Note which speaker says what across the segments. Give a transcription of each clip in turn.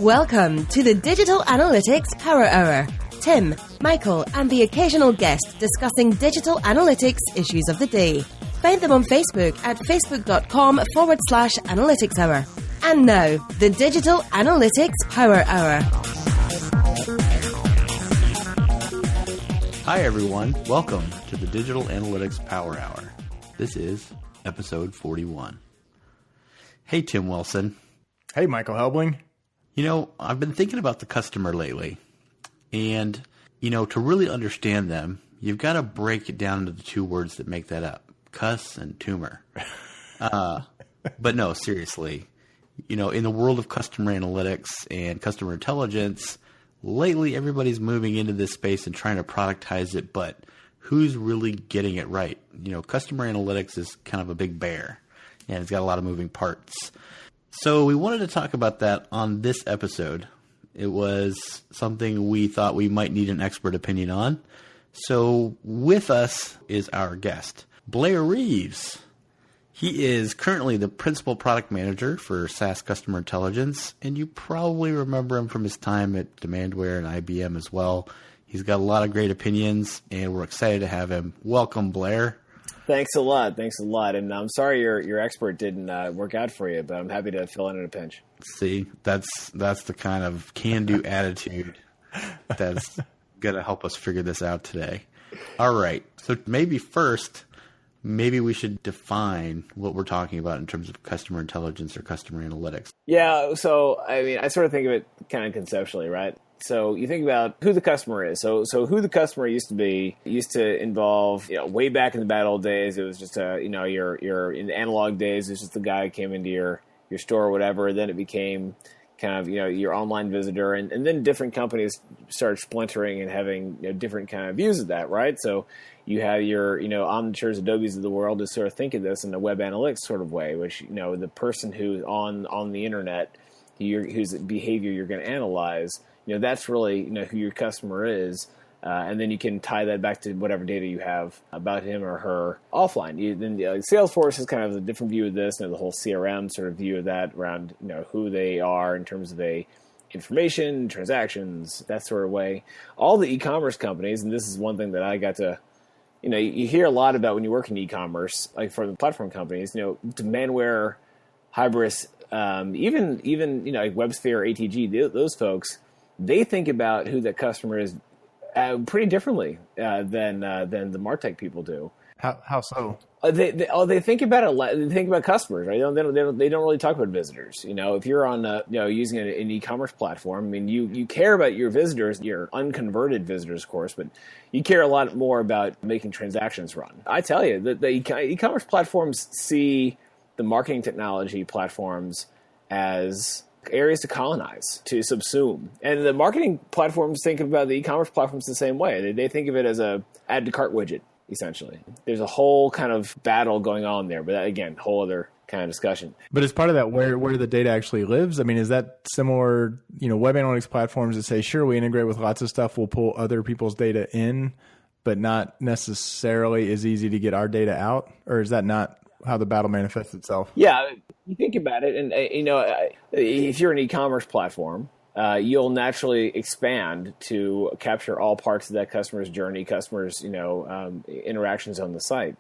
Speaker 1: Welcome to the Digital Analytics Power Hour. Tim, Michael, and the occasional guest discussing digital analytics issues of the day. Find them on Facebook at facebook.com/analytics hour. And now, the Digital Analytics Power Hour.
Speaker 2: Hi everyone, welcome to the Digital Analytics Power Hour. This is episode 41. Hey Tim Wilson.
Speaker 3: Hey Michael Helbling.
Speaker 2: You know, I've been thinking about the customer lately, and, to really understand them, you've got to break it down into the two words that make that up, cuss and tumor. But no, seriously, in the world of customer analytics and customer intelligence, lately everybody's moving into this space and trying to productize it, but who's really getting it right? Customer analytics is kind of a big bear, and it's got a lot of moving parts. So we wanted to talk about that on this episode. It was something we thought we might need an expert opinion on. So with us is our guest, Blair Reeves. He is currently the principal product manager for SaaS Customer Intelligence, and you probably remember him from his time at Demandware and IBM as well. He's got a lot of great opinions, and we're excited to have him. Welcome, Blair.
Speaker 4: Thanks a lot. And I'm sorry your expert didn't work out for you, but I'm happy to fill in a pinch.
Speaker 2: See, that's the kind of can-do attitude that's going to help us figure this out today. All right. So maybe we should define what we're talking about in terms of customer intelligence or customer analytics. Yeah.
Speaker 4: So, I sort of think of it kind of conceptually, right? So you think about who the customer is. So who the customer used to involve, way back in the bad old days, it was just your in the analog days, it was just the guy who came into your store or whatever. Then it became kind of, your online visitor. And then different companies started splintering and having different kind of views of that, right? So you have your, Omnitures, Adobes of the world to sort of think of this in a web analytics sort of way, which, the person who's on the internet, whose behavior you're going to analyze, that's really, who your customer is. And then you can tie that back to whatever data you have about him or her offline. Salesforce is kind of a different view of this, the whole CRM sort of view of that around, who they are in terms of information, transactions, that sort of way. All the e-commerce companies, and this is one thing that I got to, you hear a lot about when you work in e-commerce, like for the platform companies, Demandware, Hybris, even like WebSphere, ATG, those folks, they think about who that customer is pretty differently than the MarTech people do.
Speaker 3: How so?
Speaker 4: They think about it. They think about customers, right? They don't really talk about visitors. If you're on using an e-commerce platform, you care about your visitors, your unconverted visitors, of course, but you care a lot more about making transactions run. I tell you that the e-commerce platforms see the marketing technology platforms as areas to colonize, to subsume. And the marketing platforms think about the e-commerce platforms the same way. They think of it as a add to cart widget, essentially. There's a whole kind of battle going on there, but that, again, whole other kind of discussion.
Speaker 3: But as part of that, where the data actually lives, is that similar, web analytics platforms that say, sure, we integrate with lots of stuff, we'll pull other people's data in, but not necessarily as easy to get our data out? Or is that not how the battle manifests itself?
Speaker 4: Yeah, you think about it, and if you're an e-commerce platform, you'll naturally expand to capture all parts of that customer's journey, interactions on the site,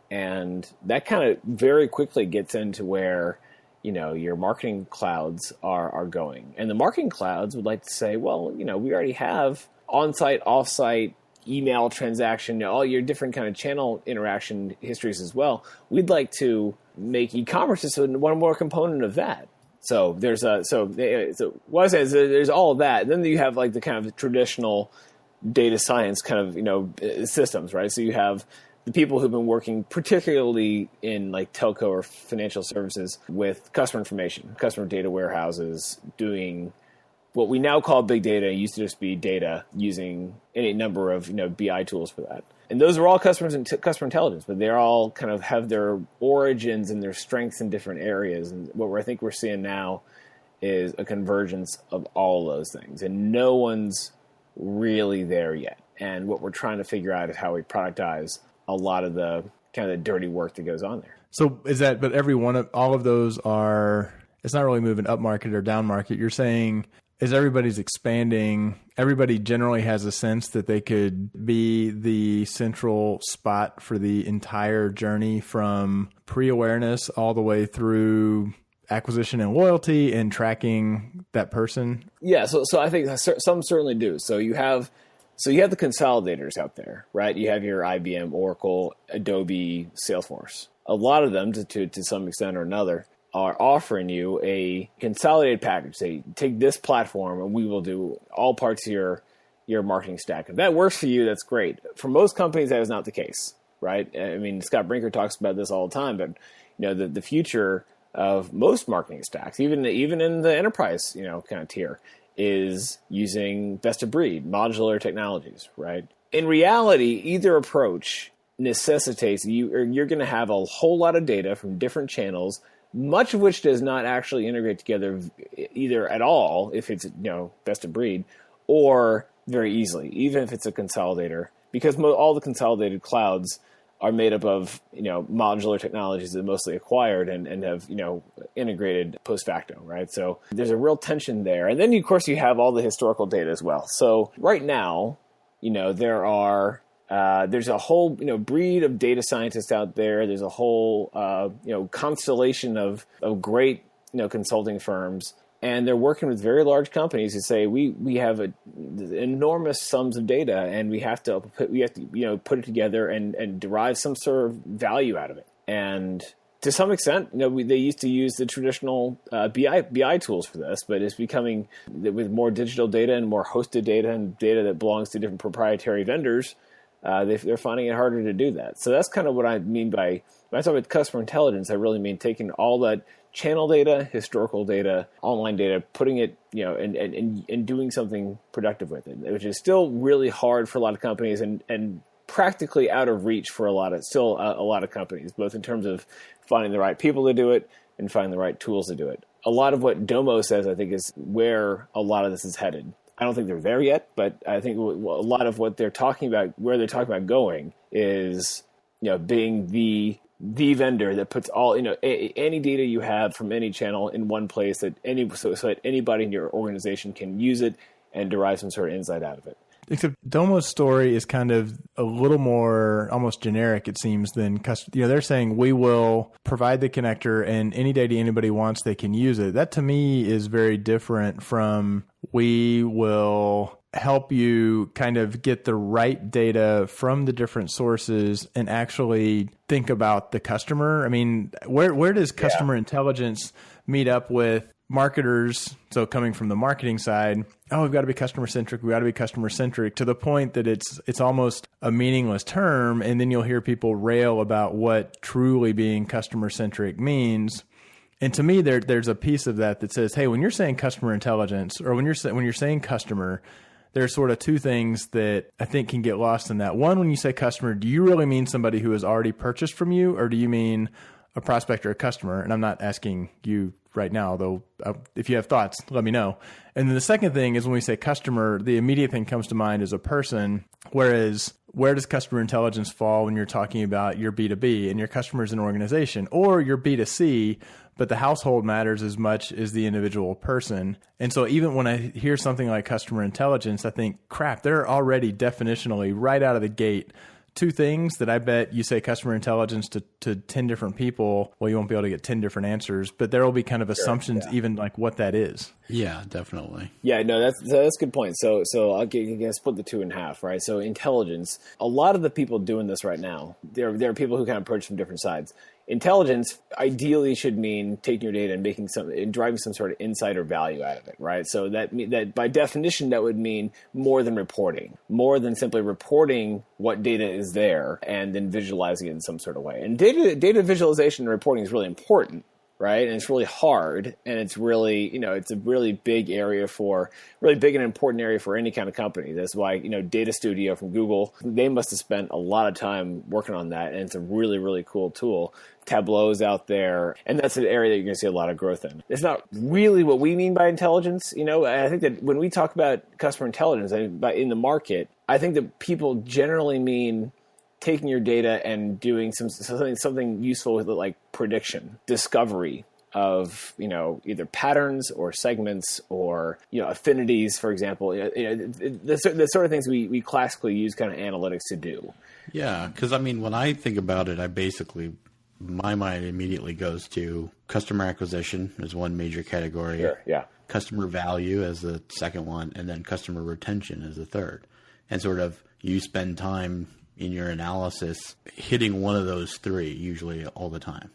Speaker 4: and that kind of very quickly gets into where your marketing clouds are going, and the marketing clouds would like to say, well, we already have on-site, off-site, email transaction, all your different kind of channel interaction histories as well. We'd like to make e-commerce just one more component of that. So there's what I say is there's all of that. And then you have like the kind of traditional data science kind of systems, right? So you have the people who've been working particularly in like telco or financial services with customer information, customer data warehouses, doing what we now call big data. It used to just be data using any number of BI tools for that. And those are all customer intelligence, but they all kind of have their origins and their strengths in different areas. And what I think we're seeing now is a convergence of all those things, and no one's really there yet. And what we're trying to figure out is how we productize a lot of the kind of the dirty work that goes on there.
Speaker 3: So is that? But every one of all of those are it's not really moving up market or down market. You're saying as everybody's expanding, everybody generally has a sense that they could be the central spot for the entire journey from pre-awareness all the way through acquisition and loyalty and tracking that person.
Speaker 4: Yeah. So I think some certainly do. So you have the consolidators out there, right? You have your IBM, Oracle, Adobe, Salesforce. A lot of them, to some extent or another, are offering you a consolidated package. Say, take this platform and we will do all parts of your marketing stack. If that works for you, that's great. For most companies, that is not the case, right? I mean, Scott Brinker talks about this all the time, but the future of most marketing stacks, even in the enterprise, kind of tier, is using best of breed modular technologies, right? In reality, either approach necessitates you're going to have a whole lot of data from different channels, much of which does not actually integrate together either at all if it's best of breed, or very easily, even if it's a consolidator, because all the consolidated clouds are made up of modular technologies that are mostly acquired and have integrated post facto, right? So there's a real tension there, and then of course you have all the historical data as well. So right now, there's a whole breed of data scientists out there. There's a whole constellation of great consulting firms, and they're working with very large companies who say we have enormous sums of data, and we have to put it together and derive some sort of value out of it. And to some extent, they used to use the traditional BI tools for this, but it's becoming, with more digital data and more hosted data and data that belongs to different proprietary vendors, they're finding it harder to do that. So that's kind of what I mean by, when I talk about customer intelligence, I really mean taking all that channel data, historical data, online data, putting it, and doing something productive with it, which is still really hard for a lot of companies and practically out of reach for a lot of companies, both in terms of finding the right people to do it and finding the right tools to do it. A lot of what Domo says, I think, is where a lot of this is headed. I don't think they're there yet, but I think a lot of what they're talking about, where they're talking about going, is being the vendor that puts all any data you have from any channel in one place so that anybody in your organization can use it and derive some sort of insight out of it.
Speaker 3: Except Domo's story is kind of a little more almost generic, it seems, than they're saying we will provide the connector and any data anybody wants, they can use it. That to me is very different from we will help you kind of get the right data from the different sources and actually think about the customer. I mean, where does customer intelligence meet up with marketers? So coming from the marketing side, we've got to be customer centric. We got to be customer centric, to the point that it's almost a meaningless term. And then you'll hear people rail about what truly being customer centric means. And to me, there's a piece of that says, hey, when you're saying customer intelligence, or when you're saying customer, there's sort of two things that I think can get lost in that. One, when you say customer, do you really mean somebody who has already purchased from you, or do you mean a prospect or a customer? And I'm not asking you right now, though. If you have thoughts, let me know. And then the second thing is, when we say customer, the immediate thing comes to mind is a person. Whereas, where does customer intelligence fall when you're talking about your B2B and your customer is an organization, or your B2C, but the household matters as much as the individual person? And so even when I hear something like customer intelligence, I think, crap, they're already definitionally right out of the gate two things that I bet you say customer intelligence to 10 different people. Well, you won't be able to get 10 different answers, but there will be kind of assumptions, even like what that is.
Speaker 2: Yeah, definitely.
Speaker 4: Yeah, no, that's a good point. So I'll split the two in half, right? So intelligence, a lot of the people doing this right now, there are people who kind of approach from different sides. Intelligence ideally should mean taking your data and driving some sort of insight or value out of it, right? So that by definition, that would mean more than reporting, more than simply reporting what data is there and then visualizing it in some sort of way. And data visualization and reporting is really important, right? And it's really hard, and it's really, it's a really big and important area for any kind of company. That's why, Data Studio from Google, they must have spent a lot of time working on that, and it's a really, really cool tool. Tableau's out there, and that's an area that you're going to see a lot of growth in. It's not really what we mean by intelligence. I think that when we talk about customer intelligence in the market, I think that people generally mean taking your data and doing something useful with it, like prediction, discovery, of, either patterns or segments or, affinities, for example, the sort of things we classically use kind of analytics to do.
Speaker 2: Yeah, because when I think about it, my mind immediately goes to customer acquisition as one major category.
Speaker 4: Sure, yeah.
Speaker 2: Customer value as the second one, and then customer retention as the third. And sort of you spend time in your analysis hitting one of those three, usually all the time.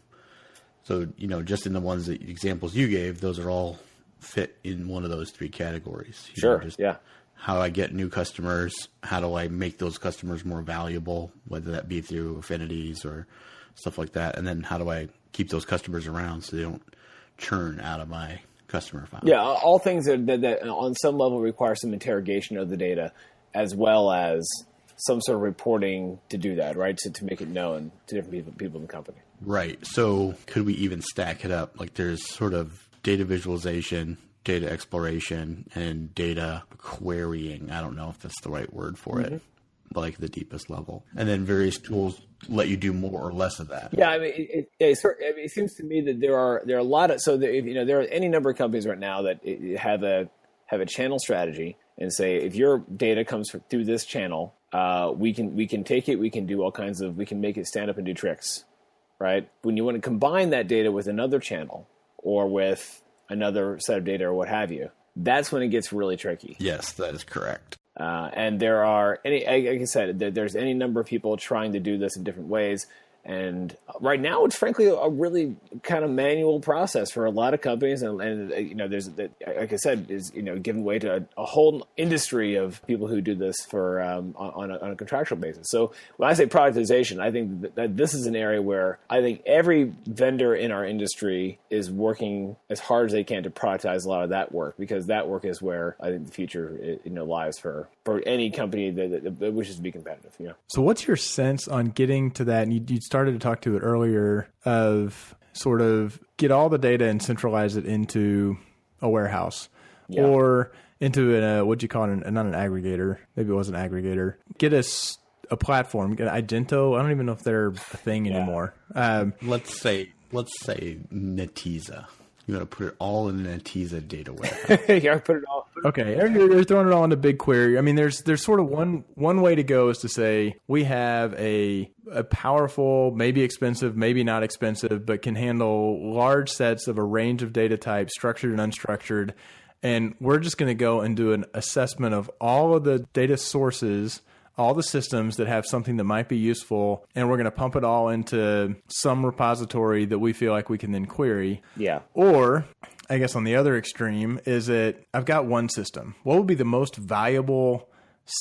Speaker 2: So, just in the examples you gave, those are all fit in one of those three categories.
Speaker 4: Sure, yeah.
Speaker 2: How I get new customers, how do I make those customers more valuable, whether that be through affinities or stuff like that, and then how do I keep those customers around so they don't churn out of my customer file?
Speaker 4: Yeah, all things that on some level require some interrogation of the data, as well as some sort of reporting to do that, right? To make it known to different people in the company.
Speaker 2: Right. So could we even stack it up? Like there's sort of data visualization, data exploration, and data querying. I don't know if that's the right word for it, but like the deepest level. And then various tools let you do more or less of that.
Speaker 4: Yeah, it seems to me that there are a lot of there are any number of companies right now that have a channel strategy and say, if your data comes through this channel, we can take it, we can do all kinds of, we can make it stand up and do tricks, right? When you want to combine that data with another channel or with another set of data or what have you, that's when it gets really tricky.
Speaker 2: Yes, that is correct.
Speaker 4: And there are like I said, there's any number of people trying to do this in different ways. And right now, it's frankly a really kind of manual process for a lot of companies, and there's like I said, is giving way to a whole industry of people who do this for on a contractual basis. So when I say productization, I think that this is an area where I think every vendor in our industry is working as hard as they can to productize a lot of that work, because that work is where I think the future lies for any company that wishes to be competitive.
Speaker 3: So what's your sense on getting to that? And you started to talk to it earlier, of sort of get all the data and centralize it into a warehouse or into what'd you call it? Not an aggregator. Maybe it was an aggregator. Get a platform, get an Idento. I don't even know if they're a thing anymore.
Speaker 2: Let's say Netezza. You want to put it all in the Netezza data warehouse.
Speaker 4: Yeah, put it all.
Speaker 3: Okay, you're throwing it all into BigQuery. There's sort of one way to go is to say we have a powerful, maybe expensive, maybe not expensive, but can handle large sets of a range of data types, structured and unstructured, and we're just going to go and do an assessment of all of the data sources, all the systems that have something that might be useful, and we're going to pump it all into some repository that we feel like we can then query.
Speaker 4: Yeah.
Speaker 3: Or, I guess on the other extreme, is that I've got one system. What would be the most valuable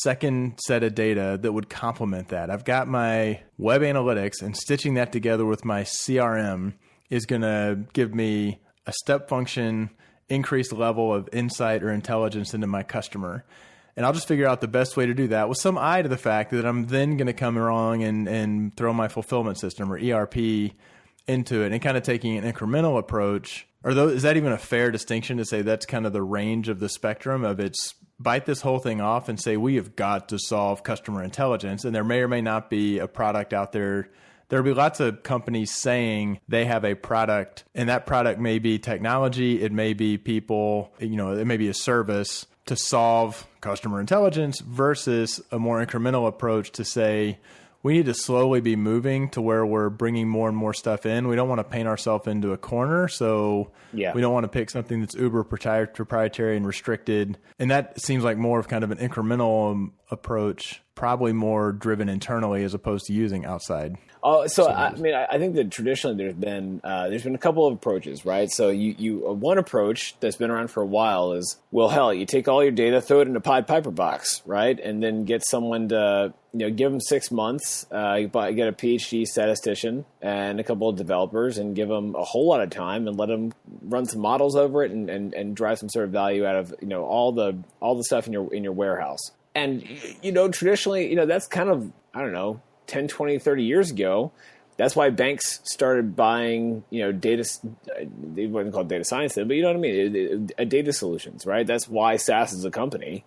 Speaker 3: second set of data that would complement that? I've got my web analytics, and stitching that together with my CRM is going to give me a step function, increased level of insight or intelligence into my customer. And I'll just figure out the best way to do that with some eye to the fact that I'm then going to come along and throw my fulfillment system or ERP into it, and kind of taking an incremental approach. Is that even a fair distinction to say that's kind of the range of the spectrum of it's bite this whole thing off and say we have got to solve customer intelligence, and there may or may not be a product out there. There'll be lots of companies saying they have a product, and that product may be technology, it may be people, it may be a service to solve customer intelligence, versus a more incremental approach to say, we need to slowly be moving to where we're bringing more and more stuff in. We don't want to paint ourselves into a corner. So we don't want to pick something that's uber proprietary and restricted. And that seems like more of kind of an incremental approach, probably more driven internally as opposed to using outside.
Speaker 4: Oh, so I think that traditionally there's been a couple of approaches, right? So one approach that's been around for a while is, well, hell, you take all your data, throw it in a Pied Piper box, right, and then get someone to give them 6 months, get a PhD statistician and a couple of developers, and give them a whole lot of time and let them run some models over it and drive some sort of value out of all the stuff in your warehouse. And traditionally, that's kind of, I don't know, 10, 20, 30 years ago. That's why banks started buying, data, they wouldn't call it data science then, but you know what I mean? Data solutions, right? That's why SAS is a company.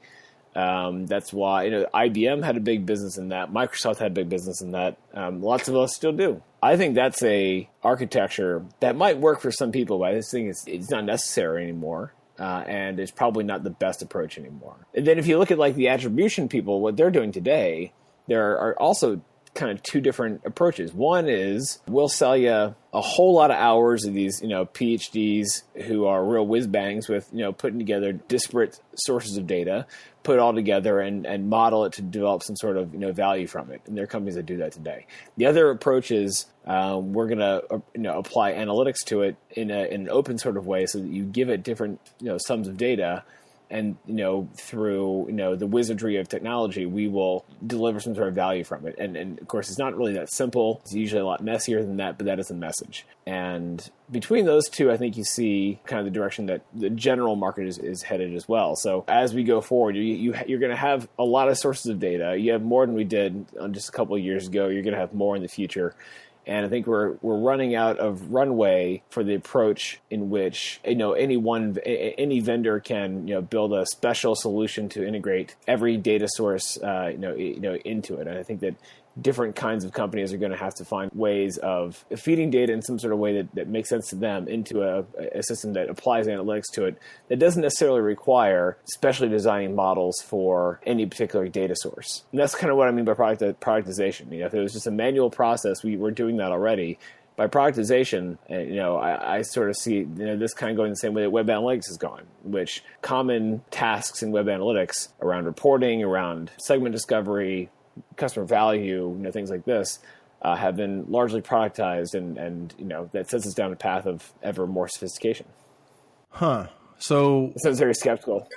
Speaker 4: That's why IBM had a big business in that. Microsoft had a big business in that. Lots of us still do. I think that's a architecture that might work for some people, but I just think it's not necessary anymore. And it's probably not the best approach anymore. And then if you look at like the attribution people, what they're doing today, there are also kind of two different approaches. One is we'll sell you a whole lot of hours of these, PhDs who are real whiz bangs with, putting together disparate sources of data, put it all together and model it to develop some sort of, value from it. And there are companies that do that today. The other approach is we're going to, apply analytics to it in an open sort of way so that you give it different, sums of data. And, through, the wizardry of technology, we will deliver some sort of value from it. And of course, it's not really that simple. It's usually a lot messier than that, but that is the message. And between those two, I think you see kind of the direction that the general market is headed as well. So as we go forward, you're going to have a lot of sources of data. You have more than we did just a couple of years ago. You're going to have more in the future. And I think we're running out of runway for the approach in which any vendor can build a special solution to integrate every data source into it. And I think that different kinds of companies are going to have to find ways of feeding data in some sort of way that makes sense to them into a system that applies analytics to it that doesn't necessarily require specially designing models for any particular data source. And that's kind of what I mean by productization. If it was just a manual process, we were doing that already. By productization, I sort of see this kind of going the same way that web analytics is going, which common tasks in web analytics around reporting, around segment discovery, customer value, things like this, have been largely productized, and that sets us down a path of ever more sophistication.
Speaker 3: So
Speaker 4: it sounds very skeptical.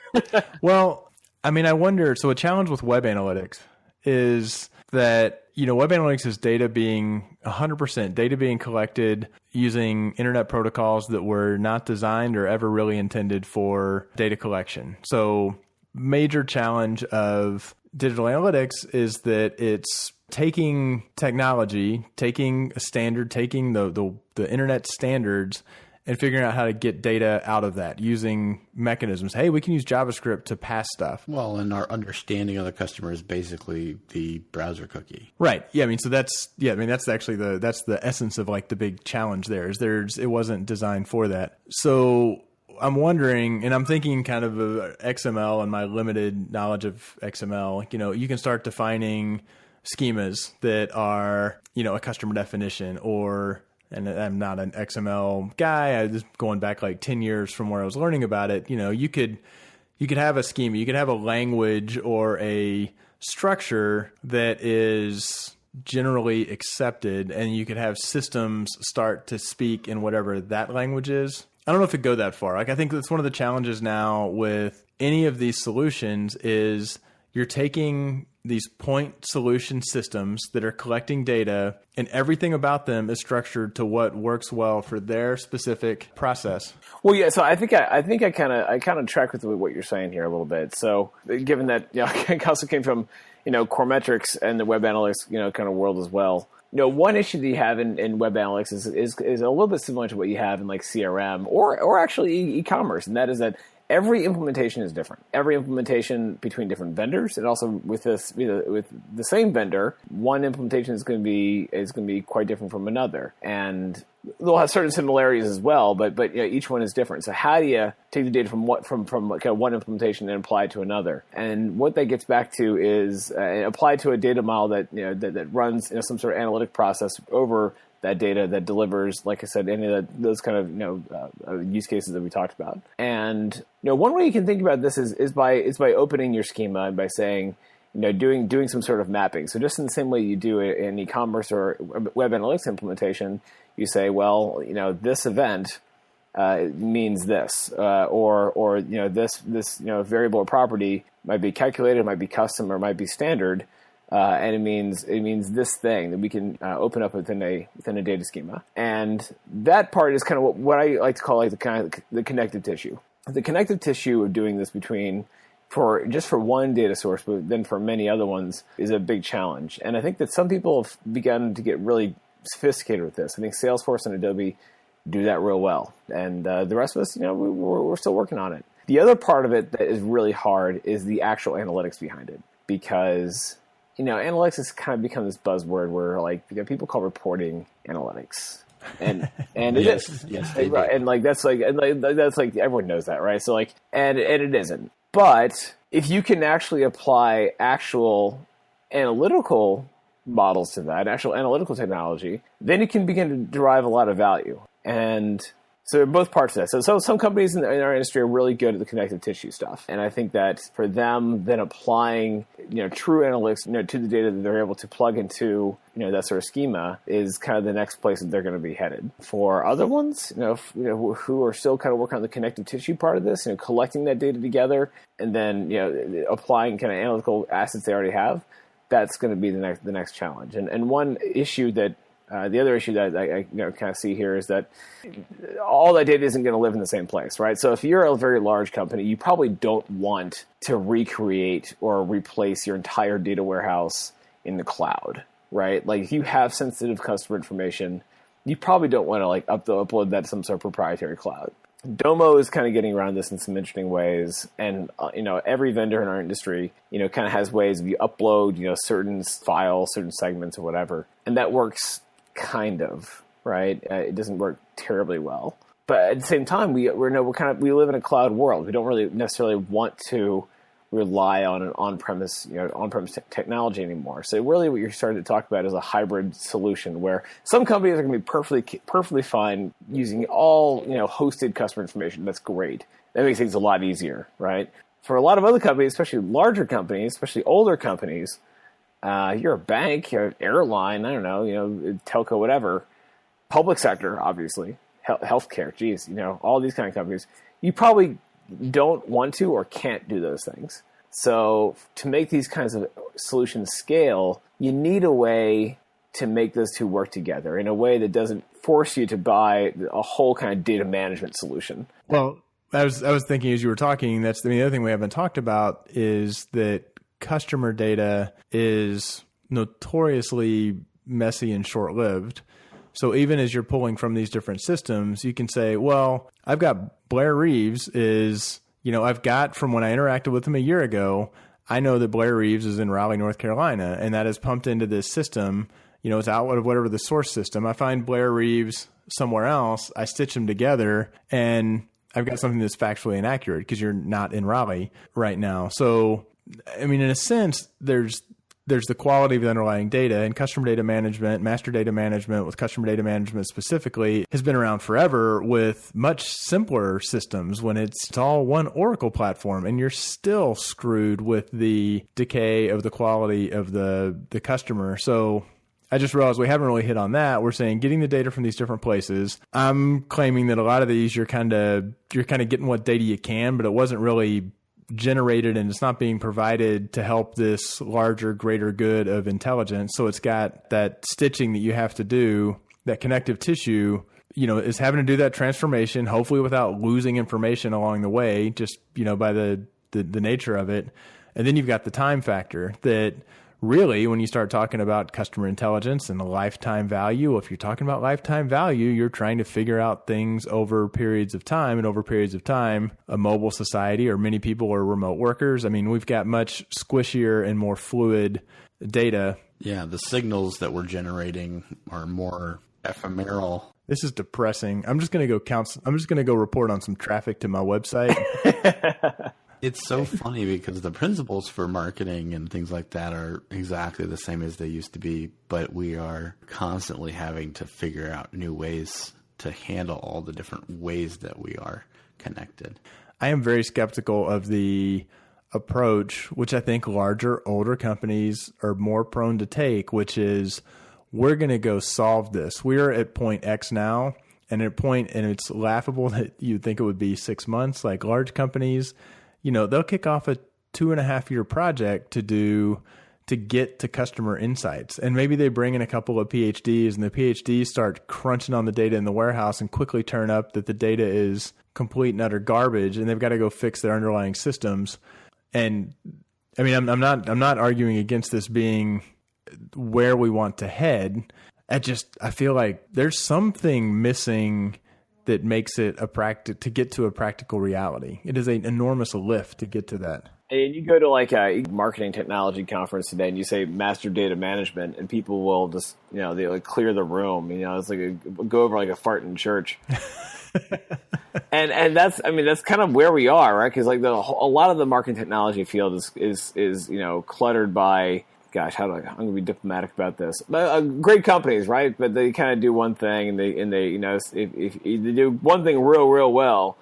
Speaker 3: Well, I mean, I wonder. So a challenge with web analytics is that web analytics is data being 100% data being collected using internet protocols that were not designed or ever really intended for data collection. So major challenge of digital analytics is that it's taking technology, taking a standard, taking the internet standards, and figuring out how to get data out of that using mechanisms. Hey, we can use JavaScript to pass stuff.
Speaker 2: Well, and our understanding of the customer is basically the browser cookie.
Speaker 3: Right. Yeah. I mean, so that's actually that's the essence of like the big challenge there is it wasn't designed for that. So I'm wondering, and I'm thinking kind of XML and my limited knowledge of XML, you can start defining schemas that are, a customer definition and I'm not an XML guy. I just going back like 10 years from where I was learning about it. You could have a schema, you could have a language or a structure that is generally accepted, and you could have systems start to speak in whatever that language is. I don't know if it'd go that far. Like, I think that's one of the challenges now with any of these solutions is you're taking these point solution systems that are collecting data, and everything about them is structured to what works well for their specific process.
Speaker 4: Well, yeah. So I think I kind of track with what you're saying here a little bit. So given that I also came from core metrics and the web analytics kind of world as well. One issue that you have in web analytics is a little bit similar to what you have in like CRM or actually e-commerce, and that is that every implementation is different. Every implementation between different vendors, and also with this with the same vendor, one implementation is going to be quite different from another, and they'll have certain similarities as well, but each one is different. So how do you take the data from kind of one implementation and apply it to another? And what that gets back to is apply to a data model that that runs some sort of analytic process over that data that delivers, like I said, any of those kind of use cases that we talked about. And one way you can think about this is by opening your schema and by saying, doing some sort of mapping. So just in the same way you do it in e-commerce or web analytics implementation, you say, well, this event means this, or this variable or property might be calculated, might be custom, or might be standard. And it means this thing that we can open up within a data schema, and that part is kind of what I like to call like the connective tissue. The connective tissue of doing this for one data source, but then for many other ones, is a big challenge. And I think that some people have begun to get really sophisticated with this. I think Salesforce and Adobe do that real well, and the rest of us, we're still working on it. The other part of it that is really hard is the actual analytics behind it, because analytics has kind of become this buzzword where people call reporting analytics, and
Speaker 2: Yes,
Speaker 4: it is,
Speaker 2: yes,
Speaker 4: right, and that's everyone knows that, right? So and it isn't, but if you can actually apply actual analytical models to that, actual analytical technology, then it can begin to derive a lot of value. And so both parts of that. So some companies in our industry are really good at the connective tissue stuff. And I think that for them, then applying, true analytics, to the data that they're able to plug into, that sort of schema is kind of the next place that they're going to be headed. For other ones, who are still kind of working on the connective tissue part of this, collecting that data together and then, applying kind of analytical assets they already have, that's going to be the next challenge. And one issue that the other issue that I kind of see here is that all that data isn't going to live in the same place, right? So if you're a very large company, you probably don't want to recreate or replace your entire data warehouse in the cloud, right? Like if you have sensitive customer information, you probably don't want to upload that to some sort of proprietary cloud. Domo is kind of getting around this in some interesting ways, and every vendor in our industry, kind of has ways of you upload, certain files, certain segments, or whatever, and that works kind of, right? It doesn't work terribly well, but at the same time, we live in a cloud world. We don't really necessarily want to rely on an on-premise technology anymore. So really, what you're starting to talk about is a hybrid solution where some companies are going to be perfectly fine using all hosted customer information. That's great. That makes things a lot easier, right? For a lot of other companies, especially larger companies, especially older companies, you're a bank, you're an airline, I don't know, telco, whatever, public sector, obviously, healthcare, geez, all these kind of companies, you probably don't want to or can't do those things. So to make these kinds of solutions scale, you need a way to make those two work together in a way that doesn't force you to buy a whole kind of data management solution.
Speaker 3: Well, I was thinking as you were talking, the other thing we haven't talked about is that customer data is notoriously messy and short-lived. So even as you're pulling from these different systems, you can say, well, I've got Blair Reeves I've got from when I interacted with him a year ago, I know that Blair Reeves is in Raleigh, North Carolina, and that is pumped into this system. It's outlet of whatever the source system. I find Blair Reeves somewhere else, I stitch them together, and I've got something that's factually inaccurate because you're not in Raleigh right now. So in a sense, there's the quality of the underlying data, and customer data management, master data management with customer data management specifically has been around forever with much simpler systems when it's all one Oracle platform, and you're still screwed with the decay of the quality of the customer. So I just realized we haven't really hit on that. We're saying getting the data from these different places. I'm claiming that a lot of these you're kind of getting what data you can, but it wasn't really generated and it's not being provided to help this larger, greater good of intelligence. So it's got that stitching that you have to do, that connective tissue, is having to do that transformation, hopefully without losing information along the way, just, by the nature of it. And then you've got the time factor that really, when you start talking about customer intelligence and the lifetime value, if you're talking about lifetime value, you're trying to figure out things over periods of time. And over periods of time, a mobile society or many people are remote workers. We've got much squishier and more fluid data.
Speaker 2: Yeah, the signals that we're generating are more ephemeral.
Speaker 3: This is depressing. I'm just going to go report on some traffic to my website.
Speaker 2: It's so funny because the principles for marketing and things like that are exactly the same as they used to be, but we are constantly having to figure out new ways to handle all the different ways that we are connected.
Speaker 3: I am very skeptical of the approach, which I think larger, older companies are more prone to take, which is we're going to go solve this. We're at point X now, and it's laughable that you'd think it would be 6 months. Like large companies, they'll kick off a 2.5-year project to get to customer insights. And maybe they bring in a couple of PhDs, and the PhDs start crunching on the data in the warehouse and quickly turn up that the data is complete and utter garbage, and they've got to go fix their underlying systems. And I'm not arguing against this being where we want to head. I feel like there's something missing that makes it to get to a practical reality. It is an enormous lift to get to that.
Speaker 4: And you go to like a marketing technology conference today and you say master data management, and people will just, they like clear the room. It's like go over like a fart in church. and that's kind of where we are, right? Because like a lot of the marketing technology field is cluttered by, gosh, I'm going to be diplomatic about this. Great companies, right? But they kind of do one thing, and they if they do one thing real well,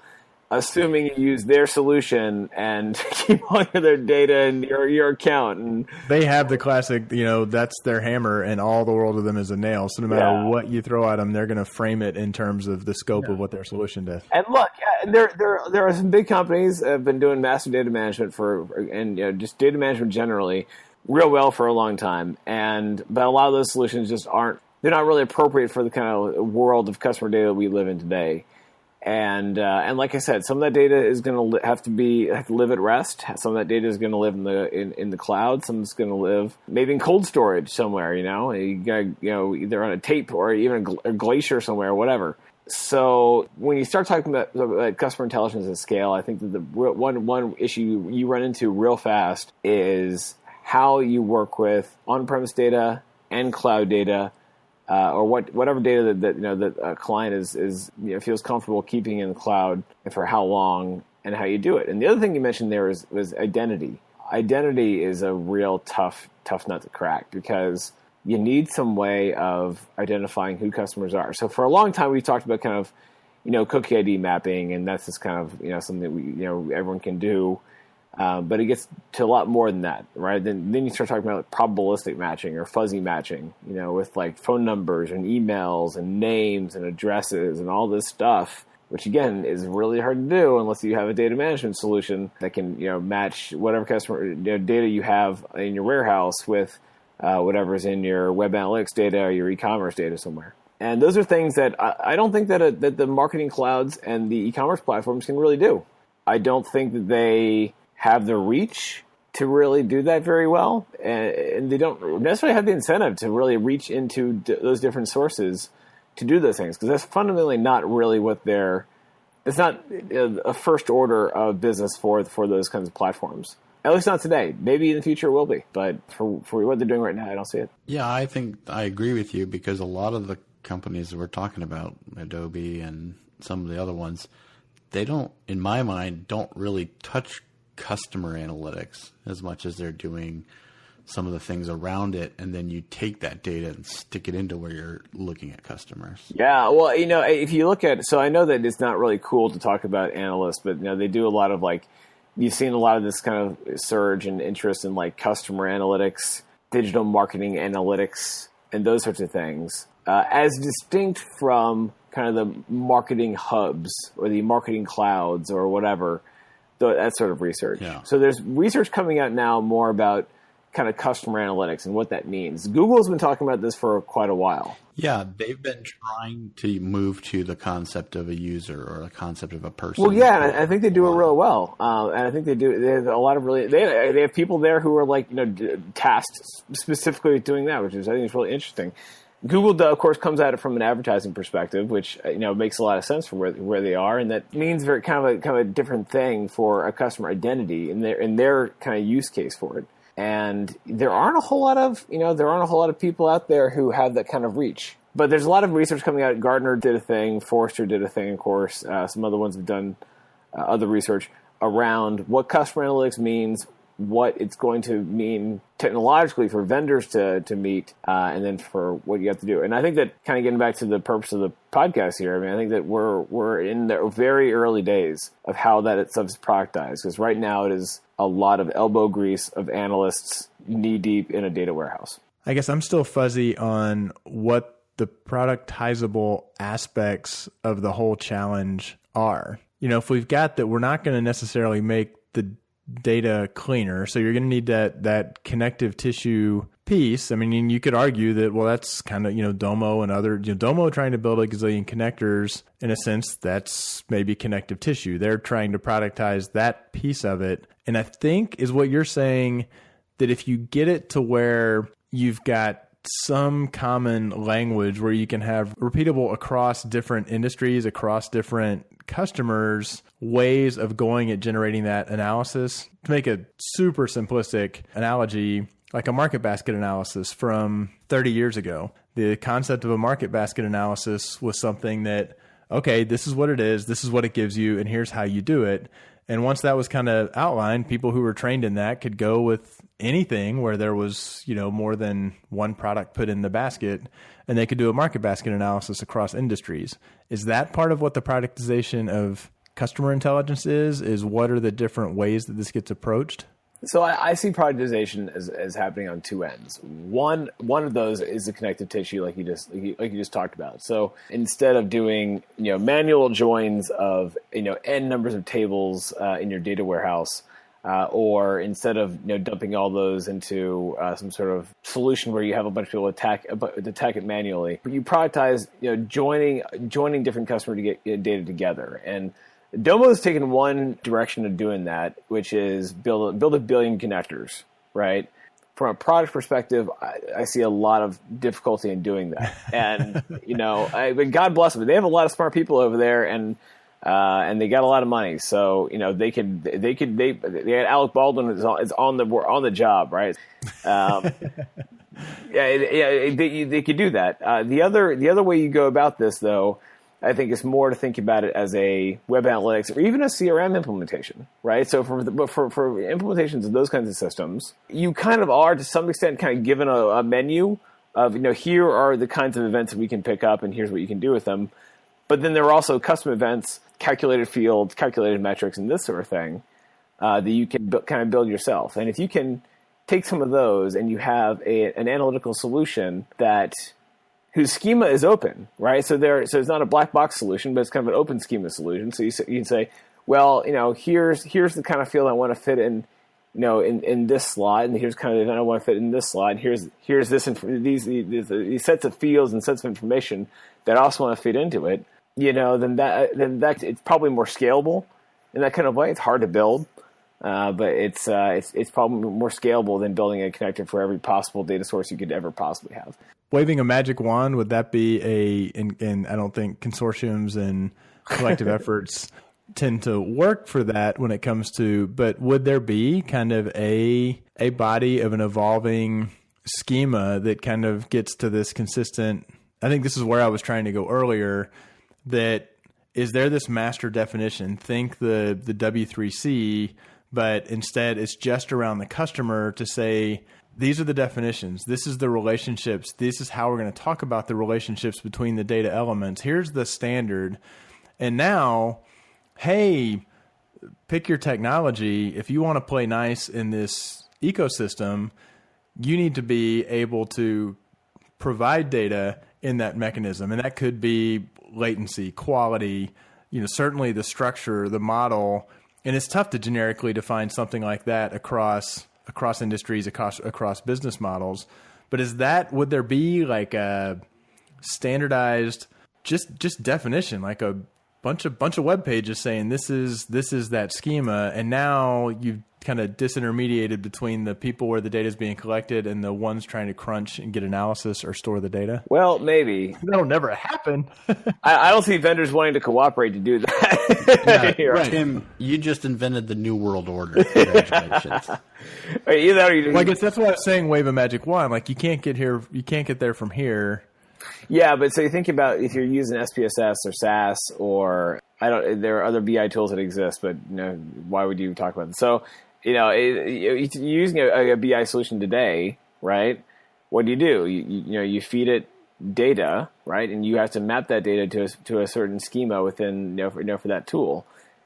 Speaker 4: assuming you use their solution and keep all of their data in your account. And
Speaker 3: they have the classic, that's their hammer, and all the world of them is a nail. So no matter what you throw at them, they're going to frame it in terms of the scope of what their solution does.
Speaker 4: And look, there are some big companies that have been doing master data management just data management generally real well for a long time. But a lot of those solutions they're not really appropriate for the kind of world of customer data we live in today. And like I said, some of that data is going to have to live at rest. Some of that data is going to live in the cloud. Some is going to live maybe in cold storage somewhere. You got either on a tape or even a glacier somewhere, or whatever. So when you start talking about customer intelligence at scale, I think that the one issue you run into real fast is how you work with on-premise data and cloud data. Or whatever data that a client is feels comfortable keeping in the cloud, and for how long, and how you do it. And the other thing you mentioned there was identity. Identity is a real tough nut to crack, because you need some way of identifying who customers are. So for a long time, we talked about kind of cookie ID mapping, and that's just kind of something that everyone can do. But it gets to a lot more than that, right? Then you start talking about like probabilistic matching or fuzzy matching, with like phone numbers and emails and names and addresses and all this stuff, which again is really hard to do unless you have a data management solution that can, match whatever customer data you have in your warehouse with whatever's in your web analytics data or your e-commerce data somewhere. And those are things that I don't think that the marketing clouds and the e-commerce platforms can really do. I don't think that they have the reach to really do that very well, and they don't necessarily have the incentive to really reach into those different sources to do those things, because that's fundamentally not really it's not a first order of business for those kinds of platforms. At least not today. Maybe in the future it will be, but for what they're doing right now, I don't see it.
Speaker 2: Yeah, I think I agree with you, because a lot of the companies that we're talking about, Adobe and some of the other ones, they don't, in my mind, don't really touch customer analytics as much as they're doing some of the things around it, and then you take that data and stick it into where you're looking at customers.
Speaker 4: Yeah, well, if you look at, so I know that it's not really cool to talk about analysts, but they do a lot of you've seen a lot of this kind of surge and interest in like customer analytics, digital marketing analytics, and those sorts of things, as distinct from kind of the marketing hubs or the marketing clouds or whatever. That sort of research. Yeah. So there's research coming out now more about kind of customer analytics and what that means. Google's been talking about this for quite a while.
Speaker 2: Yeah, they've been trying to move to the concept of a user or the concept of a person.
Speaker 4: Well, yeah, and I think they do it real well. And I think they have a lot of they have people there who are tasked specifically with doing that, which is, I think, is really interesting. Google, of course, comes at it from an advertising perspective, which makes a lot of sense for where they are, and that means very kind of a different thing for a customer identity in their kind of use case for it. And there aren't a whole lot of people out there who have that kind of reach. But there's a lot of research coming out. Gartner did a thing, Forrester did a thing, of course. Some other ones have done other research around what customer analytics means, what it's going to mean technologically for vendors to meet, and then for what you have to do. And I think that, kind of getting back to the purpose of the podcast here, I think that we're in the very early days of how that stuff is productized, because right now it is a lot of elbow grease of analysts knee deep in a data warehouse.
Speaker 3: I guess I'm still fuzzy on what the productizable aspects of the whole challenge are. If we've got that, we're not going to necessarily make the data cleaner. So you're going to need that connective tissue piece. I mean, you could argue that, well, that's kind of, Domo and other, Domo trying to build a gazillion connectors. In a sense, that's maybe connective tissue. They're trying to productize that piece of it. And I think is what you're saying, that if you get it to where you've got some common language where you can have repeatable across different industries, across different customers, ways of going at generating that analysis. To make a super simplistic analogy, like a market basket analysis from 30 years ago, the concept of a market basket analysis was something that, okay, this is what it is, this is what it gives you, and here's how you do it. And once that was kind of outlined, people who were trained in that could go with anything where there was, more than one product put in the basket, and they could do a market basket analysis across industries. Is that part of what the productization of customer intelligence is what are the different ways that this gets approached?
Speaker 4: So I see productization as happening on two ends. One of those is the connective tissue, like you just talked about. So instead of doing manual joins of n numbers of tables in your data warehouse, or instead of dumping all those into some sort of solution where you have a bunch of people attack it manually, you productize joining different customer to get data together. And Domo's taken one direction of doing that, which is build a billion connectors, right? From a product perspective, I see a lot of difficulty in doing that. And, but God bless them. They have a lot of smart people over there and they got a lot of money. So, they had Alec Baldwin is on the job, right? They could do that. The other way you go about this, though, I think it's more to think about it as a web analytics or even a CRM implementation, right? So for implementations of those kinds of systems, you kind of are to some extent kind of given a menu of, here are the kinds of events that we can pick up and here's what you can do with them. But then there are also custom events, calculated fields, calculated metrics, and this sort of thing that you can kind of build yourself. And if you can take some of those and you have an analytical solution whose schema is open, right? So it's not a black box solution, but it's kind of an open schema solution. So you can say, well, here's the kind of field I want to fit in, in this slot, and here's kind of the event I want to fit in this slot. Here's these sets of fields and sets of information that I also want to fit into it. Then that it's probably more scalable in that kind of way. It's hard to build, but it's probably more scalable than building a connector for every possible data source you could ever possibly have.
Speaker 3: Waving a magic wand, would that be and I don't think consortiums and collective efforts tend to work for that when it comes to, but would there be kind of a body of an evolving schema that kind of gets to this consistent, I think this is where I was trying to go earlier, that is there this master definition? Think the W3C, but instead it's just around the customer to say, these are the definitions. This is the relationships. This is how we're going to talk about the relationships between the data elements. Here's the standard. And now, hey, pick your technology. If you want to play nice in this ecosystem, you need to be able to provide data in that mechanism. And that could be latency, quality, certainly the structure, the model. And it's tough to generically define something like that across industries, across business models. But would there be like a standardized just definition, like a bunch of web pages saying this is that schema, and now you've kind of disintermediated between the people where the data is being collected and the ones trying to crunch and get analysis or store the data?
Speaker 4: Well, maybe.
Speaker 3: That'll never happen.
Speaker 4: I don't see vendors wanting to cooperate to do that.
Speaker 2: Yeah, right. Tim, you just invented the new world order. Congratulations.
Speaker 3: Well, I guess that's why I was saying wave a magic wand. Like you can't get there from here.
Speaker 4: Yeah, but so you think about if you're using SPSS or SAS or there are other BI tools that exist, but why would you talk about them? So using a BI solution today, right? What do? You feed it data, right? And you have to map that data to a certain schema within for that tool,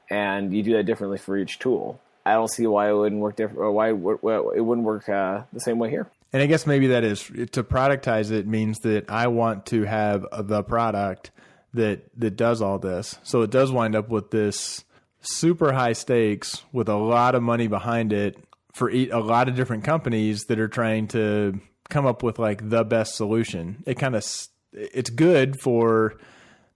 Speaker 4: and you do that differently for each tool. I don't see why it wouldn't work different, or why it wouldn't work the same way here.
Speaker 3: And I guess maybe that is to productize it means that I want to have the product that does all this. So it does wind up with this super high stakes with a lot of money behind it for a lot of different companies that are trying to come up with like the best solution. It's good for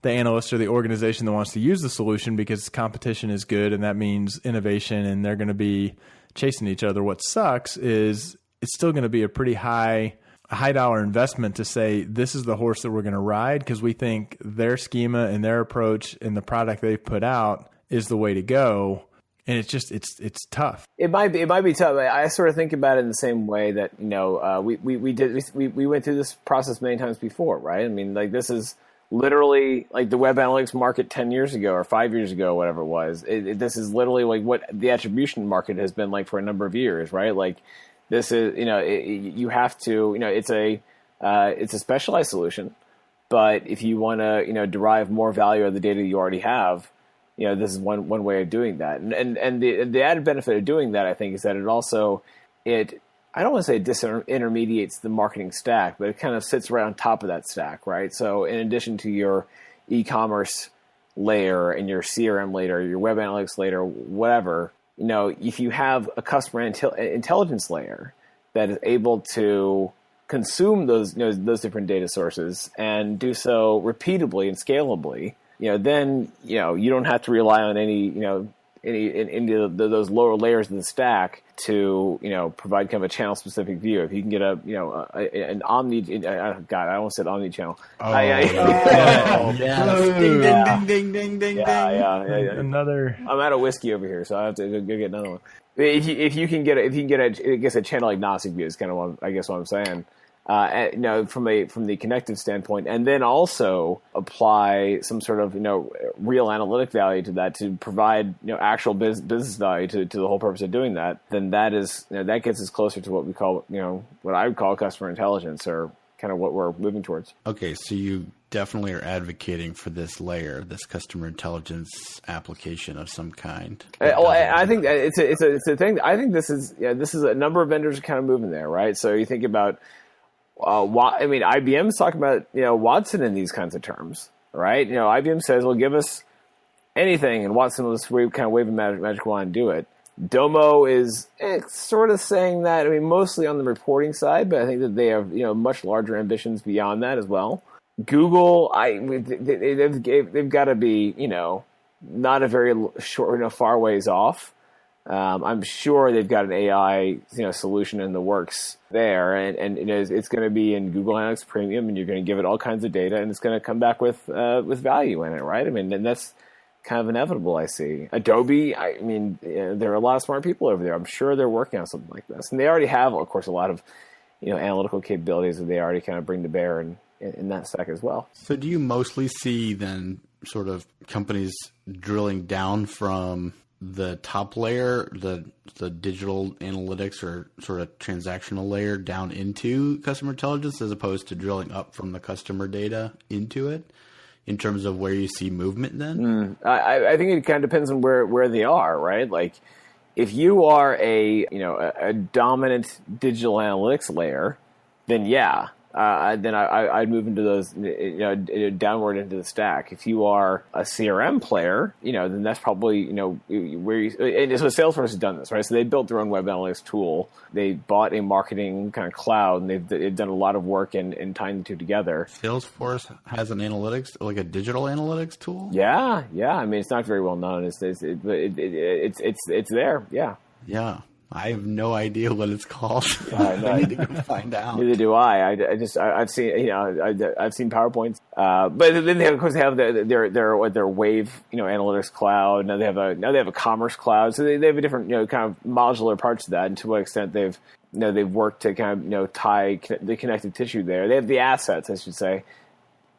Speaker 3: the analyst or the organization that wants to use the solution because competition is good and that means innovation and they're going to be chasing each other. What sucks is it's still going to be a pretty high a high dollar investment to say, this is the horse that we're going to ride, because we think their schema and their approach and the product they've put out is the way to go. And it's just, it's tough.
Speaker 4: It might be tough. I sort of think about it in the same way that, we went through this process many times before, right? I mean, like, this is literally like the web analytics market 10 years ago or 5 years ago, whatever it was. This is literally like what the attribution market has been like for a number of years, right? Like, this is, you have to, it's a specialized solution, but if you want to, derive more value out of the data you already have, this is one way of doing that. And the added benefit of doing that, I think, is that it also, I don't want to say it disintermediates the marketing stack, but it kind of sits right on top of that stack, right? So in addition to your e-commerce layer and your CRM layer, your web analytics layer, whatever, if you have a customer intelligence layer that is able to consume those different data sources and do so repeatably and scalably, then you don't have to rely on any those lower layers of the stack to provide kind of a channel specific view. If you can get an omni, God, I almost said omni channel.
Speaker 2: Yes. Ding, ding, ding, ding.
Speaker 4: Yeah.
Speaker 3: Another.
Speaker 4: I'm out of whiskey over here, so I have to go get another one. If you can get a channel agnostic view is kind of what I'm saying. From the connective standpoint, and then also apply some sort of real analytic value to that to provide actual business value to the whole purpose of doing that, then that is that gets us closer to what we call what I would call customer intelligence, or kind of what we're moving towards.
Speaker 2: Okay, so you definitely are advocating for this layer, this customer intelligence application of some kind.
Speaker 4: I think it's a thing. I think this is a number of vendors are kind of moving there, right? So you think about. IBM's talking about Watson in these kinds of terms, right? IBM says, "Well, give us anything," and Watson will just kind of wave a magic wand and do it. Domo is sort of saying that. I mean, mostly on the reporting side, but I think that they have much larger ambitions beyond that as well. Google, they've got to be not a very short, far ways off. I'm sure they've got an AI, solution in the works there, and it's going to be in Google Analytics Premium, and you're going to give it all kinds of data, and it's going to come back with value in it, right? I mean, and that's kind of inevitable. I see. Adobe, there are a lot of smart people over there. I'm sure they're working on something like this, and they already have, of course, a lot of analytical capabilities that they already kind of bring to bear in that stack as well.
Speaker 2: So, do you mostly see then sort of companies drilling down from the top layer, the digital analytics or sort of transactional layer down into customer intelligence, as opposed to drilling up from the customer data into it, in terms of where you see movement then?
Speaker 4: I think it kind of depends on where they are, right? Like, if you are a dominant digital analytics layer, then yeah. Then I'd move into those, downward into the stack. If you are a CRM player, then that's probably, where you, and so Salesforce has done this, right? So they built their own web analytics tool. They bought a marketing kind of cloud, and they've done a lot of work in tying the two together.
Speaker 2: Salesforce has an analytics, like a digital analytics tool?
Speaker 4: Yeah. I mean, it's not very well known. It's there. Yeah.
Speaker 2: Yeah. I have no idea what it's called.
Speaker 4: I
Speaker 2: need to go find out.
Speaker 4: Neither do I. I've seen I've seen PowerPoints, but then they have, of course, their Wave analytics cloud. Now they have a commerce cloud. So they have a different kind of modular parts to that. And to what extent they've worked to kind of tie the connective tissue there. They have the assets, I should say.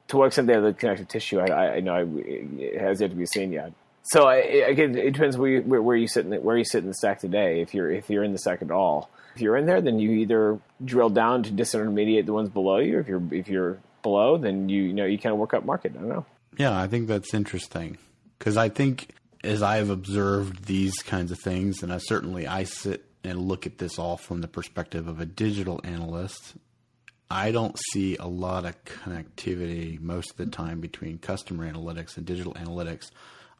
Speaker 4: To what extent they have the connective tissue, I know it has yet to be seen yet. So again, it depends where you sit in the stack today. If you're in the stack at all, if you're in there, then you either drill down to disintermediate the ones below you. If you're below, then you kind of work up market. I don't know.
Speaker 2: Yeah, I think that's interesting, because I think as I've observed these kinds of things, and I sit and look at this all from the perspective of a digital analyst. I don't see a lot of connectivity most of the time between customer analytics and digital analytics,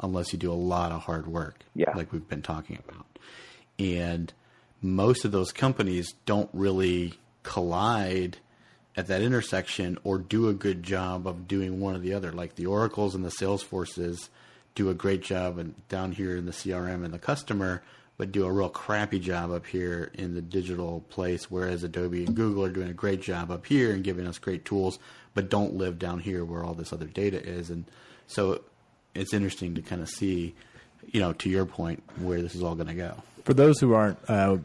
Speaker 2: unless you do a lot of hard work, like we've been talking about. And most of those companies don't really collide at that intersection or do a good job of doing one or the other. Like the Oracles and the Salesforces do a great job, and down here in the CRM and the customer, but do a real crappy job up here in the digital place, whereas Adobe and Google are doing a great job up here and giving us great tools, but don't live down here where all this other data is. And so it's interesting to kind of see, to your point, where this is all going to go.
Speaker 3: For those who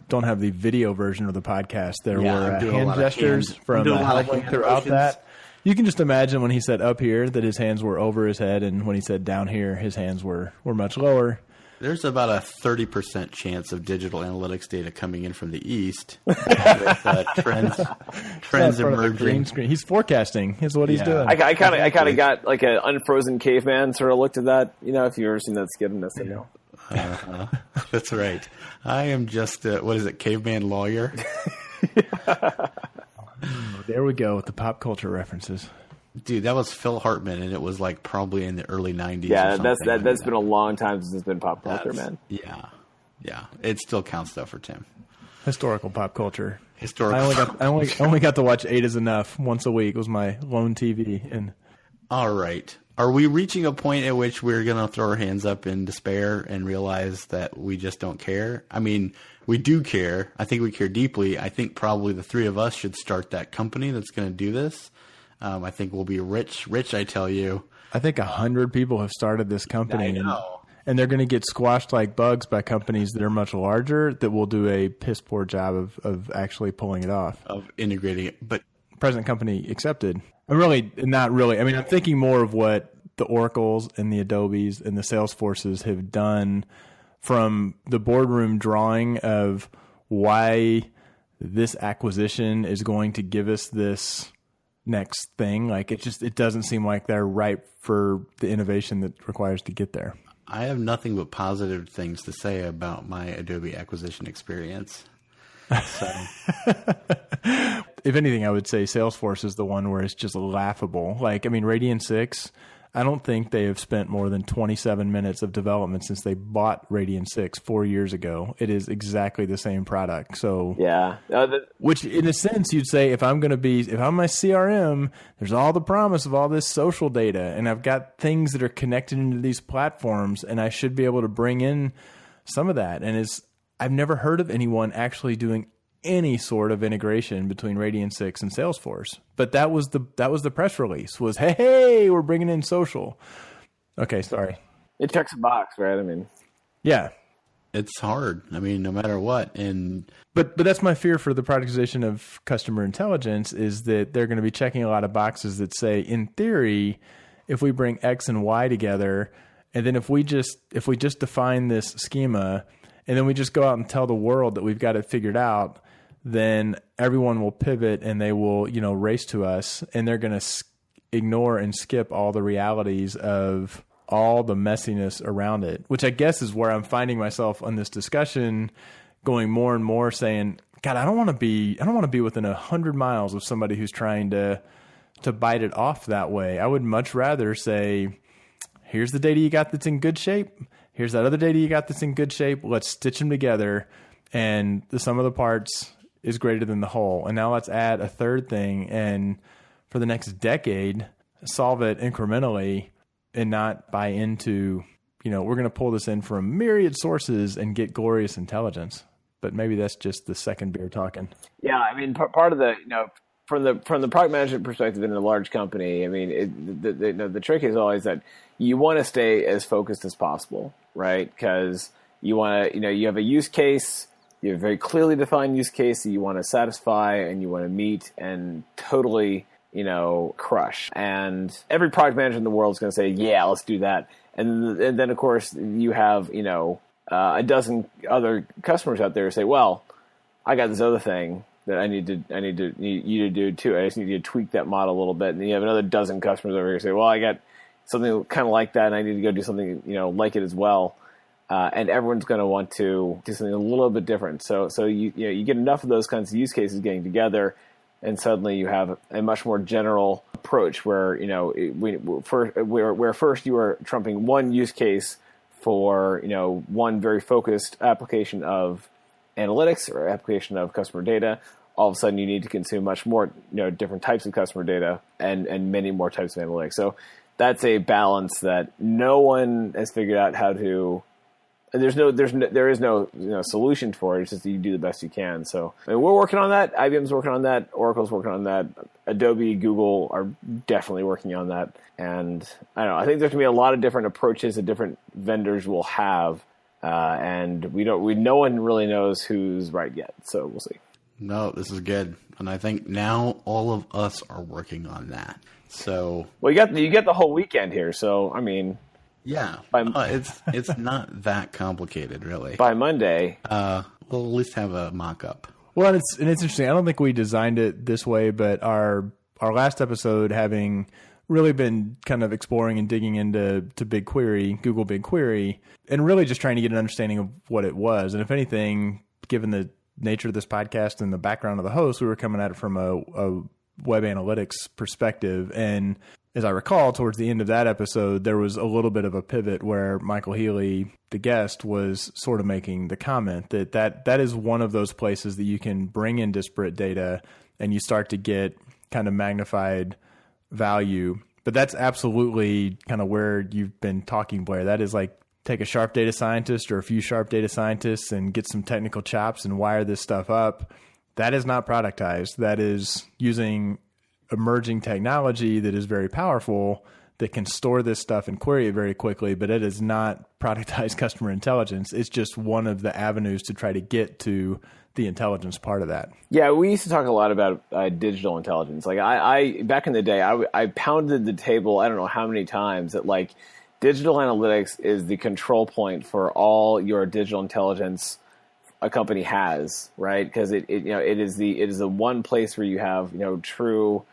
Speaker 3: don't have the video version of the podcast, there were
Speaker 2: I'm doing
Speaker 3: hand gestures from Helmling throughout that. You can just imagine when he said up here that his hands were over his head, and when he said down here, his hands were much lower.
Speaker 2: There's about a 30% chance of digital analytics data coming in from the east with trends emerging.
Speaker 3: Green screen. He's forecasting is what he's doing.
Speaker 4: I kind of got like an unfrozen caveman sort of looked at that. If you've ever seen that skit in this,
Speaker 2: That's right. I am just what is it, caveman lawyer?
Speaker 3: There we go with the pop culture references.
Speaker 2: Dude, that was Phil Hartman, and it was like probably in the early 90s.
Speaker 4: Yeah, that's been a long time since it's been pop culture, man.
Speaker 2: Yeah. It still counts though for Tim.
Speaker 3: Historical pop culture.
Speaker 2: Historical.
Speaker 3: I only got to watch 8 is Enough once a week. It was my lone TV. And
Speaker 2: all right. Are we reaching a point at which we're going to throw our hands up in despair and realize that we just don't care? I mean, we do care. I think we care deeply. I think probably the 3 of us should start that company that's going to do this. I think we'll be rich, I tell you.
Speaker 3: I think 100 people have started this company.
Speaker 2: I know.
Speaker 3: And they're going to get squashed like bugs by companies that are much larger that will do a piss poor job of actually pulling it off.
Speaker 2: Of integrating it. But
Speaker 3: present company accepted. Not really. I mean, I'm thinking more of what the Oracles and the Adobes and the Salesforces have done from the boardroom drawing of why this acquisition is going to give us this next thing. Like it doesn't seem like they're ripe for the innovation that requires to get there.
Speaker 2: I have nothing but positive things to say about my Adobe acquisition experience. So.
Speaker 3: If anything, I would say Salesforce is the one where it's just laughable. Like, I mean, Radian 6, I don't think they have spent more than 27 minutes of development since they bought Radian 6 4 years ago. It is exactly the same product. So,
Speaker 4: yeah.
Speaker 3: Which, in a sense, you'd say if I'm my CRM, there's all the promise of all this social data, and I've got things that are connected into these platforms, and I should be able to bring in some of that. And I've never heard of anyone actually doing any sort of integration between Radian 6 and Salesforce. But that was the press release was, hey, we're bringing in social. Okay, sorry.
Speaker 4: It checks a box, right? I mean,
Speaker 3: yeah.
Speaker 2: It's hard. I mean, no matter what.
Speaker 3: But that's my fear for the productization of customer intelligence is that they're going to be checking a lot of boxes that say, in theory, if we bring X and Y together, and then if we just define this schema, and then we just go out and tell the world that we've got it figured out, then everyone will pivot and they will, race to us, and they're going to ignore and skip all the realities of all the messiness around it, which I guess is where I'm finding myself on this discussion going more and more saying, God, I don't want to be within 100 miles of somebody who's trying to bite it off that way. I would much rather say, here's the data you got that's in good shape. Here's that other data you got that's in good shape. Let's stitch them together. And the sum of the parts is greater than the whole. And now let's add a third thing. And for the next decade, solve it incrementally and not buy into, we're going to pull this in from myriad sources and get glorious intelligence. But maybe that's just the second beer talking.
Speaker 4: Yeah. I mean, part of the, from the product management perspective in a large company, I mean, the trick is always that you want to stay as focused as possible, right? Because you want to, you have a use case, you have a very clearly defined use case that you want to satisfy and you want to meet and totally, crush. And every product manager in the world is going to say, yeah, let's do that. And then of course you have, a dozen other customers out there who say, well, I got this other thing that I need you to do too. I just need you to tweak that model a little bit. And then you have another dozen customers over here who say, well, I got something kind of like that, and I need to go do something, like it as well. And everyone's going to want to do something a little bit different. So you get enough of those kinds of use cases getting together, and suddenly you have a much more general approach where where first you are trumping one use case for one very focused application of analytics or application of customer data. All of a sudden, you need to consume much more different types of customer data and many more types of analytics. So that's a balance that no one has figured out how to And there is no solution for it. It's just that you do the best you can. So I mean, we're working on that. IBM's working on that. Oracle's working on that. Adobe, Google are definitely working on that. And I don't know. I think there's gonna be a lot of different approaches that different vendors will have, and no one really knows who's right yet. So we'll see.
Speaker 2: No, this is good, and I think now all of us are working on that. So
Speaker 4: well, you get the whole weekend here. So I mean.
Speaker 2: Yeah, it's not that complicated, really.
Speaker 4: By Monday,
Speaker 2: we'll at least have a mock-up.
Speaker 3: Well, it's interesting. I don't think we designed it this way, but our last episode, having really been kind of exploring and digging into BigQuery, Google BigQuery, and really just trying to get an understanding of what it was. And if anything, given the nature of this podcast and the background of the host, we were coming at it from a web analytics perspective. And as I recall, towards the end of that episode, there was a little bit of a pivot where Michael Healy, the guest, was sort of making the comment that is one of those places that you can bring in disparate data and you start to get kind of magnified value. But that's absolutely kind of where you've been talking, Blair. That is like take a sharp data scientist or a few sharp data scientists and get some technical chops and wire this stuff up. That is not productized. That is using emerging technology that is very powerful that can store this stuff and query it very quickly, but it is not productized customer intelligence. It's just one of the avenues to try to get to the intelligence part of that.
Speaker 4: Yeah, we used to talk a lot about digital intelligence. Like I back in the day, I pounded the table, I don't know how many times, that like digital analytics is the control point for all your digital intelligence a company has, right? Because it is the one place where you have true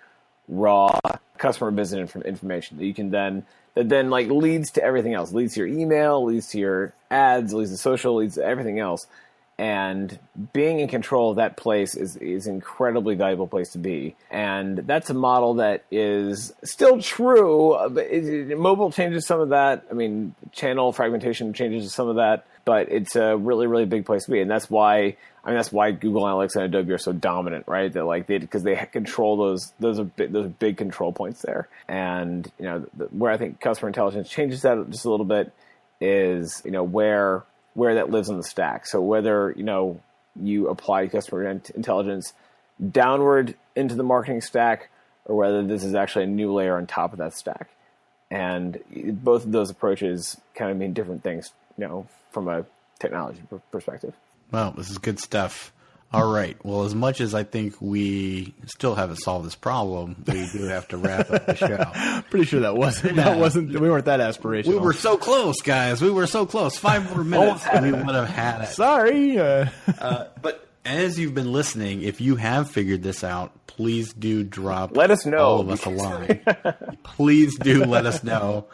Speaker 4: raw customer business information that you can that then like leads to everything else, leads to your email, leads to your ads, leads to social, leads to everything else. And being in control of that place is an incredibly valuable place to be. And that's a model that is still true, but mobile changes some of that. I mean, channel fragmentation changes some of that, but it's a really, really big place to be. And that's why Google Analytics and Adobe are so dominant, right? That because they control those big control points there. And where I think customer intelligence changes that just a little bit is where that lives on the stack. So whether you apply customer intelligence downward into the marketing stack, or whether this is actually a new layer on top of that stack, and both of those approaches kind of mean different things, from a technology perspective.
Speaker 2: Well, this is good stuff. All right. Well, as much as I think we still haven't solved this problem, we do have to wrap up the show.
Speaker 3: Pretty sure we weren't that aspirational.
Speaker 2: We were so close, guys. We were so close. 5 more minutes and we would have had it.
Speaker 3: Sorry.
Speaker 2: But as you've been listening, if you have figured this out, please do
Speaker 4: let us know.
Speaker 2: All of us a line. Please do let us know.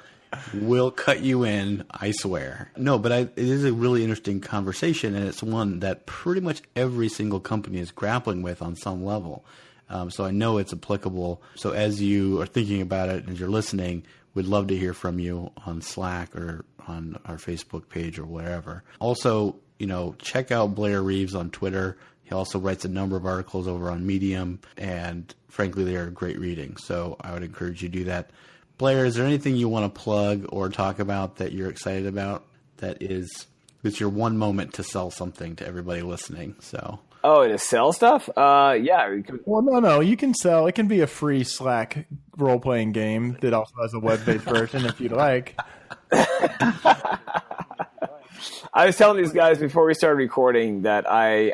Speaker 2: We'll cut you in, I swear. No, but it is a really interesting conversation, and it's one that pretty much every single company is grappling with on some level. So I know it's applicable. So as you are thinking about it, as you're listening, we'd love to hear from you on Slack or on our Facebook page or wherever. Also, check out Blair Reeves on Twitter. He also writes a number of articles over on Medium, and frankly, they are great reading. So I would encourage you to do that. Blair, is there anything you want to plug or talk about that you're excited about it's your one moment to sell something to everybody listening? So.
Speaker 4: Oh, to sell stuff? Yeah.
Speaker 3: Well, no. You can sell. It can be a free Slack role-playing game that also has a web-based version if you'd like.
Speaker 4: I was telling these guys before we started recording that I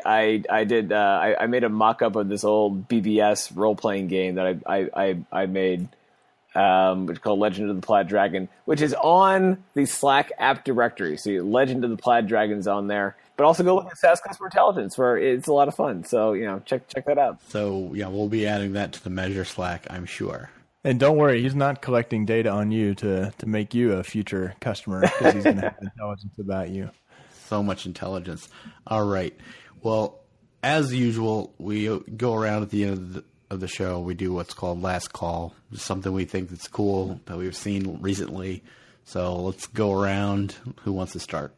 Speaker 4: made a mock-up of this old BBS role-playing game that I made. Which is called Legend of the Plaid Dragon, which is on the Slack app directory. So Legend of the Plaid Dragon is on there, but also go look at SaaS Customer Intelligence, where it's a lot of fun. So check that out.
Speaker 2: So yeah, we'll be adding that to the Measure Slack, I'm sure.
Speaker 3: And don't worry, he's not collecting data on you to make you a future customer, because he's going to have intelligence about you.
Speaker 2: So much intelligence. All right. Well, as usual, we go around at the end of the show. We do what's called last call. It's something we think that's cool that we've seen recently. So let's go around. Who wants to start?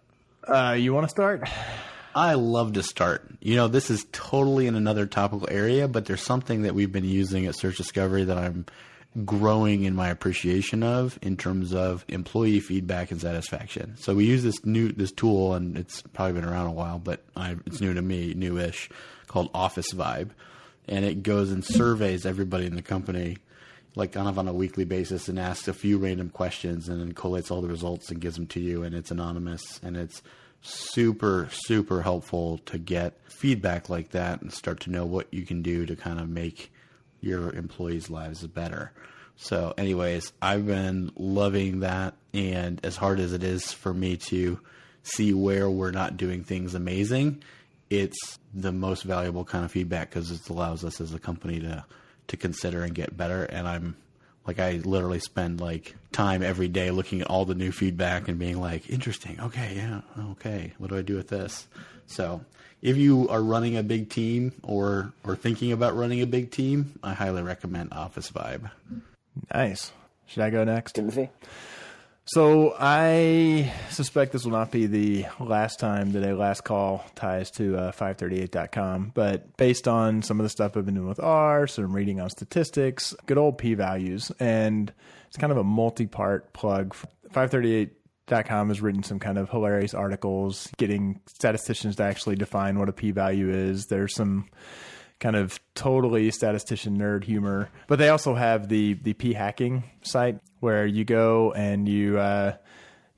Speaker 3: You want to start?
Speaker 2: I love to start. This is totally in another topical area, but there's something that we've been using at Search Discovery that I'm growing in my appreciation of in terms of employee feedback and satisfaction. So we use this tool, and it's probably been around a while, but it's new to me, newish, called Office Vibe. And it goes and surveys everybody in the company, like kind of on a weekly basis, and asks a few random questions and then collates all the results and gives them to you. And it's anonymous, and it's super, super helpful to get feedback like that and start to know what you can do to kind of make your employees' lives better. So anyways, I've been loving that. And as hard as it is for me to see where we're not doing things amazing, it's the most valuable kind of feedback because it allows us as a company to consider and get better. And I literally spend like time every day looking at all the new feedback and being like, interesting. Okay. Yeah. Okay. What do I do with this? So if you are running a big team or thinking about running a big team, I highly recommend Office Vibe.
Speaker 3: Nice. Should I go next?
Speaker 4: Timothy?
Speaker 3: So I suspect this will not be the last time that a last call ties to 538.com, but based on some of the stuff I've been doing with R, some reading on statistics, good old p-values, and it's kind of a multi-part plug. 538.com has written some kind of hilarious articles, getting statisticians to actually define what a p-value is. There's some kind of totally statistician nerd humor, but they also have the p-hacking site where you go and you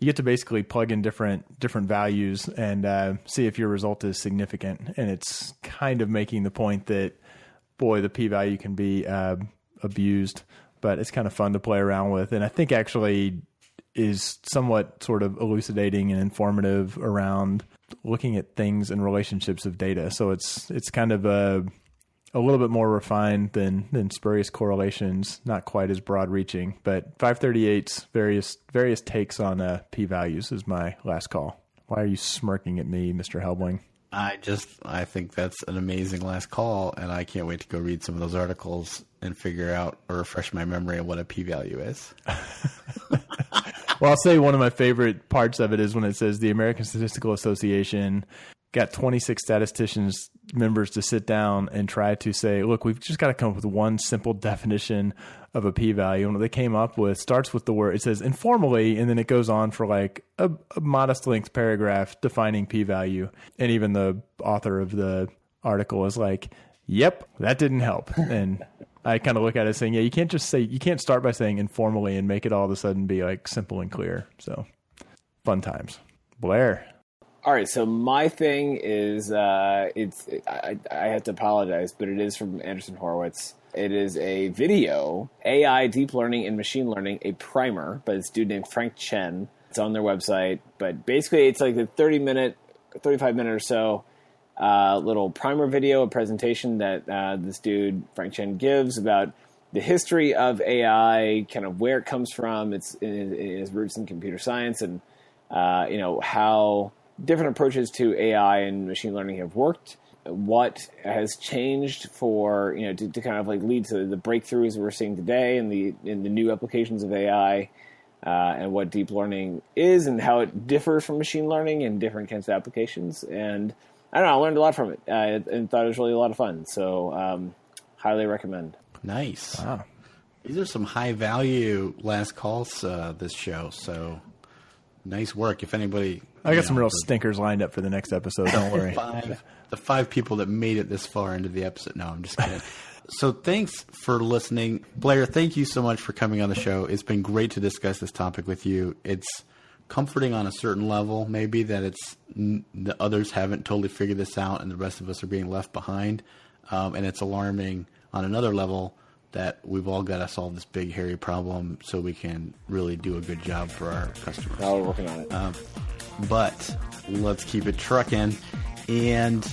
Speaker 3: get to basically plug in different values and see if your result is significant. And it's kind of making the point that, boy, the p-value can be abused, but it's kind of fun to play around with. And I think actually is somewhat sort of elucidating and informative around looking at things and relationships of data. So it's kind of a little bit more refined than spurious correlations, not quite as broad reaching, but 538's various takes on p-values is my last call. Why are you smirking at me, Mr. Helbling?
Speaker 2: I think that's an amazing last call, and I can't wait to go read some of those articles and figure out or refresh my memory of what a p-value is.
Speaker 3: Well, I'll say one of my favorite parts of it is when it says the American Statistical Association got 26 statisticians members to sit down and try to say, look, we've just got to come up with one simple definition of a p-value. And what they came up with starts with the word, it says informally, and then it goes on for like a modest length paragraph defining p-value. And even the author of the article is like, yep, that didn't help. And I kind of look at it saying, yeah, you can't start by saying informally and make it all of a sudden be like simple and clear. So fun times. Blair.
Speaker 4: All right, so my thing is, I have to apologize, but it is from Anderson Horowitz. It is a video, AI, Deep Learning, and Machine Learning, a primer, by this dude named Frank Chen. It's on their website, but basically it's like a 35-minute or so little primer video, a presentation that this dude, Frank Chen, gives about the history of AI, kind of where it comes from, its roots in computer science, and how different approaches to AI and machine learning have worked, what has changed for, to kind of like lead to the breakthroughs we're seeing today in the new applications of AI, and what deep learning is and how it differs from machine learning in different kinds of applications. And I don't know, I learned a lot from it and thought it was really a lot of fun. So highly recommend.
Speaker 2: Nice.
Speaker 3: Wow.
Speaker 2: These are some high value last calls this show. So nice work. If anybody,
Speaker 3: I got some real stinkers lined up for the next episode. Don't worry.
Speaker 2: The five people that made it this far into the episode. No, I'm just kidding. So thanks for listening. Blair, thank you so much for coming on the show. It's been great to discuss this topic with you. It's comforting on a certain level, maybe, that the others haven't totally figured this out and the rest of us are being left behind. And it's alarming on another level that we've all got to solve this big, hairy problem so we can really do a good job for our customers.
Speaker 4: We're working on it.
Speaker 2: But let's keep it trucking. And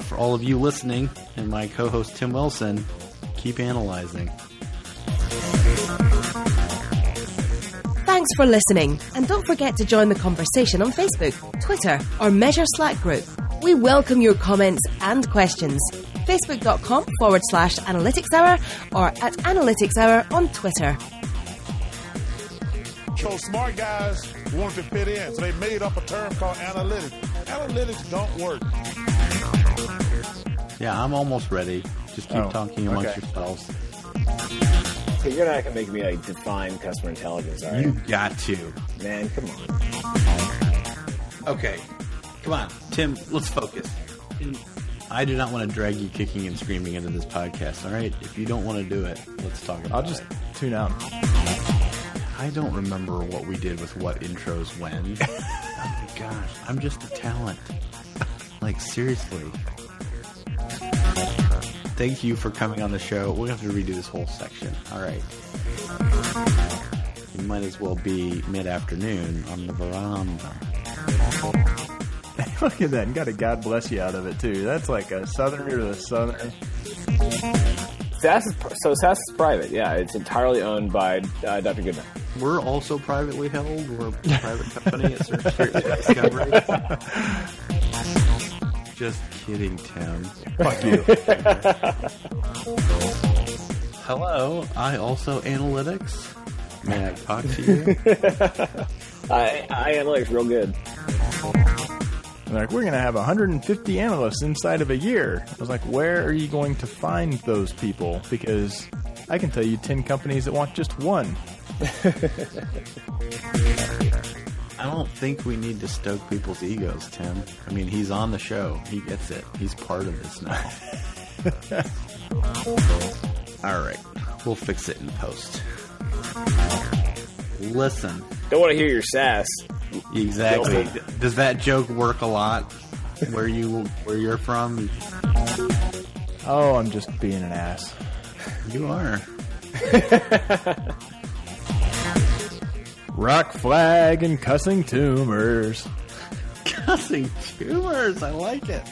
Speaker 2: for all of you listening and my co-host Tim Wilson, keep analyzing.
Speaker 1: Thanks for listening, and don't forget to join the conversation on Facebook, Twitter, or Measure Slack group. We welcome your comments and questions. Facebook.com/Analytics Hour or at Analytics Hour on Twitter.
Speaker 5: So smart guys wanted to fit in, so they made up a term called analytics. Analytics don't work.
Speaker 2: Yeah, I'm almost ready. Just keep talking amongst yourselves.
Speaker 4: Okay, you're not gonna make me like define customer intelligence, are you?
Speaker 2: You got to.
Speaker 4: Man, come on.
Speaker 2: Okay. Come on, Tim, let's focus. I do not want to drag you kicking and screaming into this podcast, all right? If you don't want to do it, let's talk about it.
Speaker 3: I'll just tune out.
Speaker 2: I don't remember what we did with what intros when. Oh my gosh, I'm just a talent. Like, seriously. Thank you for coming on the show. We'll have to redo this whole section. All right. You might as well be mid-afternoon on the veranda.
Speaker 3: Look at that. And got a God bless you out of it, too. That's like a southerner to the southerner.
Speaker 4: SAS is private. Yeah, it's entirely owned by Dr. Goodman.
Speaker 2: We're also privately held. We're a private company at Search Discovery. Just kidding, Tim.
Speaker 3: Fuck you.
Speaker 2: Hello, I also analytics. May I talk to you?
Speaker 4: I analytics real good.
Speaker 3: Like, we're going to have 150 analysts inside of a year. I was like, where are you going to find those people? Because I can tell you 10 companies that want just one.
Speaker 2: I don't think we need to stoke people's egos, Tim. I mean, he's on the show. He gets it. He's part of this now. All right. We'll fix it in post. Listen.
Speaker 4: Don't want to hear your sass.
Speaker 2: Exactly. Does that joke work a lot where you're from?
Speaker 3: Oh, I'm just being an ass.
Speaker 2: You are.
Speaker 3: Rock flag and cussing tumors.
Speaker 2: Cussing tumors. I like it.